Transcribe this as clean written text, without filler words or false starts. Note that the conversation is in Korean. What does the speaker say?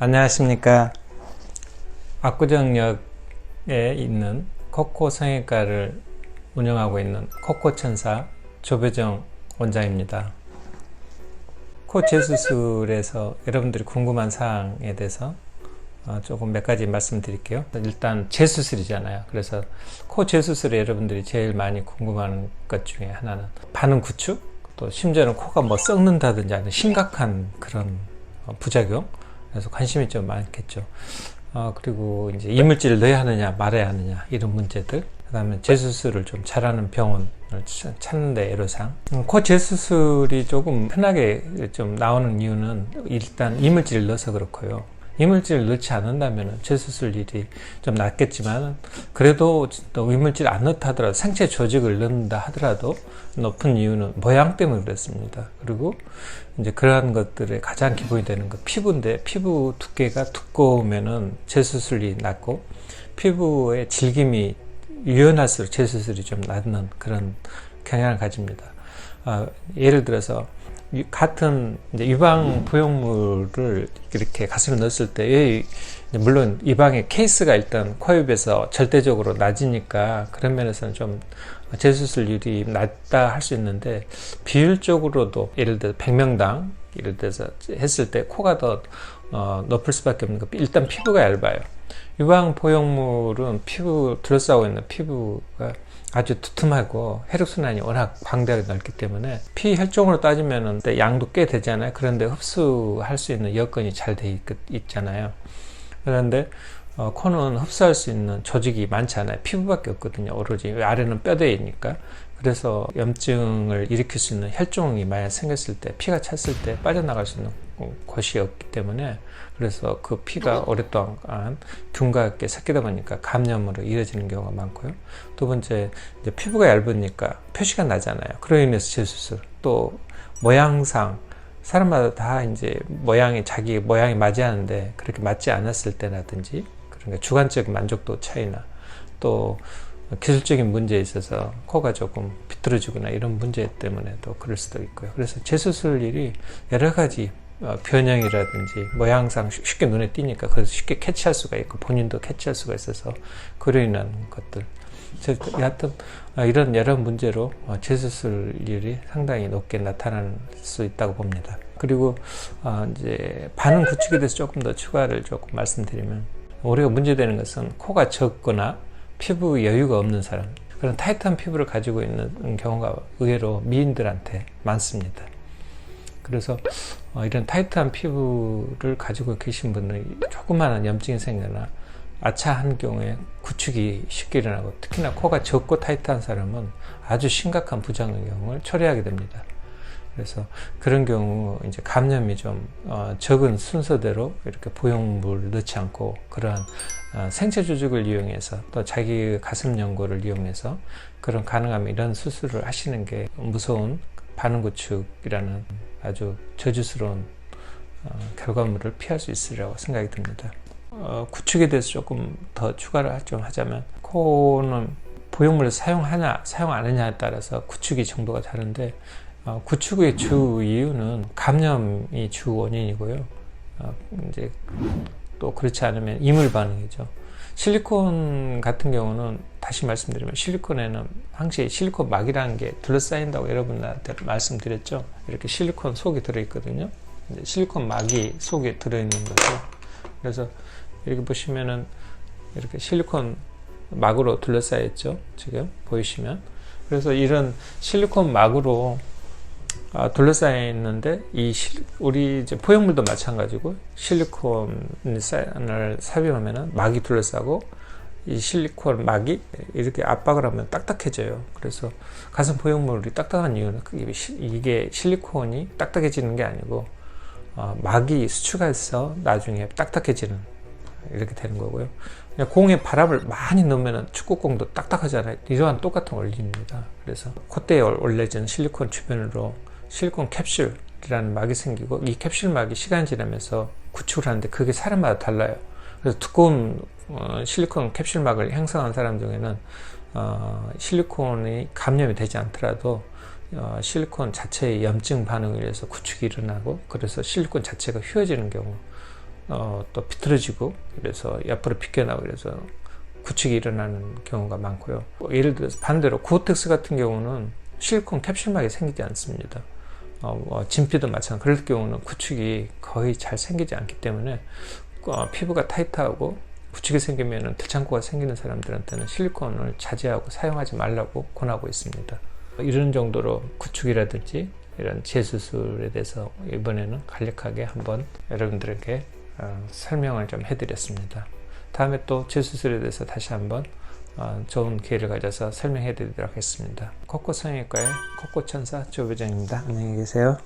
안녕하십니까. 압구정역에 있는 코코 성형외과를 운영하고 있는 코코천사 조배정 원장입니다. 코 재수술에서 여러분들이 궁금한 사항에 대해서 조금 몇 가지 말씀드릴게요. 일단 재수술이잖아요. 그래서 코 재수술에 여러분들이 제일 많이 궁금한 것 중에 하나는 반응 구축, 또 심지어는 코가 뭐 썩는다든지 아니면 심각한 그런 부작용, 그래서 관심이 좀 많겠죠. 그리고 이제 이물질을 넣어야 하느냐 말아야 하느냐 이런 문제들, 그 다음에 재수술을 좀 잘하는 병원을 찾는 데 애로사항. 코 재수술이 조금 편하게 좀 나오는 이유는 일단 이물질을 넣어서 그렇고요. 이물질을 넣지 않는다면 재수술 일이 좀 낫겠지만, 그래도 또 이물질 안 넣다 하더라도 생체 조직을 넣는다 하더라도 높은 이유는 모양 때문에 그렇습니다. 그리고 이제 그러한 것들의 가장 기본이 되는 것, 피부인데, 피부 두께가 두꺼우면은 재수술이 낫고, 피부의 질김이 유연할수록 재수술이 좀 낫는 그런 경향을 가집니다. 예를 들어서 같은 이제 유방 부용물을 이렇게 가슴에 넣었을 때, 물론 유방의 케이스가 일단 코입에서 절대적으로 낮으니까 그런 면에서는 좀 재수술률이 낮다 할 수 있는데, 비율적으로도 예를 들어서 100명당 예를 들어서 했을 때 코가 더 높을 수밖에 없는 것. 일단 피부가 얇아요. 유방 부용물은 피부 둘러싸고 있는 피부가 아주 두툼하고 혈액순환이 워낙 광대하게 넓기 때문에 피 혈종으로 따지면 양도 꽤 되잖아요. 그런데 흡수할 수 있는 여건이 잘 돼 있잖아요. 그런데 코는 흡수할 수 있는 조직이 많지 않아요. 피부밖에 없거든요. 오로지 아래는 뼈대이니까. 그래서 염증을 일으킬 수 있는 혈종이 만약 생겼을 때, 피가 찼을 때 빠져나갈 수 있는 곳이 없기 때문에, 그래서 그 피가 오랫동안 균과 함께 섞이다 보니까 감염으로 이어지는 경우가 많고요. 두 번째, 이제 피부가 얇으니까 표시가 나잖아요. 그로 인해서 재수술. 또 모양상 사람마다 다 이제 모양이 자기 모양이 맞이하는데 그렇게 맞지 않았을 때라든지, 그러니까 주관적인 만족도 차이나 또 기술적인 문제에 있어서 코가 조금 비뚤어지거나 이런 문제 때문에도 그럴 수도 있고요. 그래서 재수술 일이 여러 가지 변형이라든지 모양상 쉽게 눈에 띄니까 그래서 쉽게 캐치할 수가 있고, 본인도 캐치할 수가 있어서 그로 인한 것들, 여하튼 이런 여러 문제로 재수술률이 상당히 높게 나타날 수 있다고 봅니다. 그리고 이제 반응 구축에 대해서 조금 더 추가를 조금 말씀드리면, 우리가 문제되는 것은 코가 적거나 피부 여유가 없는 사람, 그런 타이트한 피부를 가지고 있는 경우가 의외로 미인들한테 많습니다. 그래서 이런 타이트한 피부를 가지고 계신 분은 조그마한 염증이 생기거나 아차한 경우에 구축이 쉽게 일어나고, 특히나 코가 적고 타이트한 사람은 아주 심각한 부작용을 초래하게 됩니다. 그래서 그런 경우 이제 감염이 좀 적은 순서대로 이렇게 부용물을 넣지 않고 그러한 생체 조직을 이용해서, 또 자기 가슴 연골을 이용해서 그런 가능하면 이런 수술을 하시는 게 무서운 반응 구축이라는 아주 저주스러운 결과물을 피할 수 있으리라고 생각이 듭니다. 구축에 대해서 조금 더 추가를 좀 하자면, 코는 부용물을 사용하냐 사용 안 하냐에 따라서 구축의 정도가 다른데, 구축의 주 이유는 감염이 주 원인이고요. 이제 또 그렇지 않으면 이물 반응이죠. 실리콘 같은 경우는 다시 말씀드리면, 실리콘에는 항시 실리콘 막이라는 게 둘러싸인다고 여러분한테 말씀드렸죠. 이렇게 실리콘 속에 들어있거든요. 이제 실리콘 막이 속에 들어있는 거죠. 그래서 이렇게 보시면은 이렇게 실리콘 막으로 둘러싸여 있죠. 지금 보이시면. 그래서 이런 실리콘 막으로 둘러싸여 있는데, 우리 이제 포용물도 마찬가지고, 실리콘을 삽입하면은 막이 둘러싸고, 이 실리콘 막이 이렇게 압박을 하면 딱딱해져요. 그래서 가슴 포용물이 딱딱한 이유는 이게 실리콘이 딱딱해지는 게 아니고, 막이 수축해서 나중에 딱딱해지는, 이렇게 되는 거고요. 그냥 공에 바람을 많이 넣으면 축구공도 딱딱하잖아요. 이러한 똑같은 원리입니다. 그래서 콧대에 올려진 실리콘 주변으로 실리콘 캡슐이라는 막이 생기고, 이 캡슐 막이 시간이 지나면서 구축을 하는데 그게 사람마다 달라요. 그래서 두꺼운 실리콘 캡슐 막을 형성한 사람 중에는 실리콘이 감염이 되지 않더라도 실리콘 자체의 염증 반응에 의해서 구축이 일어나고, 그래서 실리콘 자체가 휘어지는 경우 또 비틀어지고 그래서 옆으로 비껴나고 그래서 구축이 일어나는 경우가 많고요. 예를 들어서 반대로 고어텍스 같은 경우는 실리콘 캡슐막이 생기지 않습니다. 진피도 마찬가지. 그럴 경우는 구축이 거의 잘 생기지 않기 때문에 피부가 타이트하고 구축이 생기면 들창고가 생기는 사람들한테는 실리콘을 자제하고 사용하지 말라고 권하고 있습니다. 이런 정도로 구축이라든지 이런 재수술에 대해서 이번에는 간략하게 한번 여러분들에게 설명을 좀 해드렸습니다. 다음에 또 재수술에 대해서 다시 한번 좋은 기회를 가져서 설명해 드리도록 하겠습니다. 코코 성형외과의 코코천사 조배정입니다. 안녕히 계세요.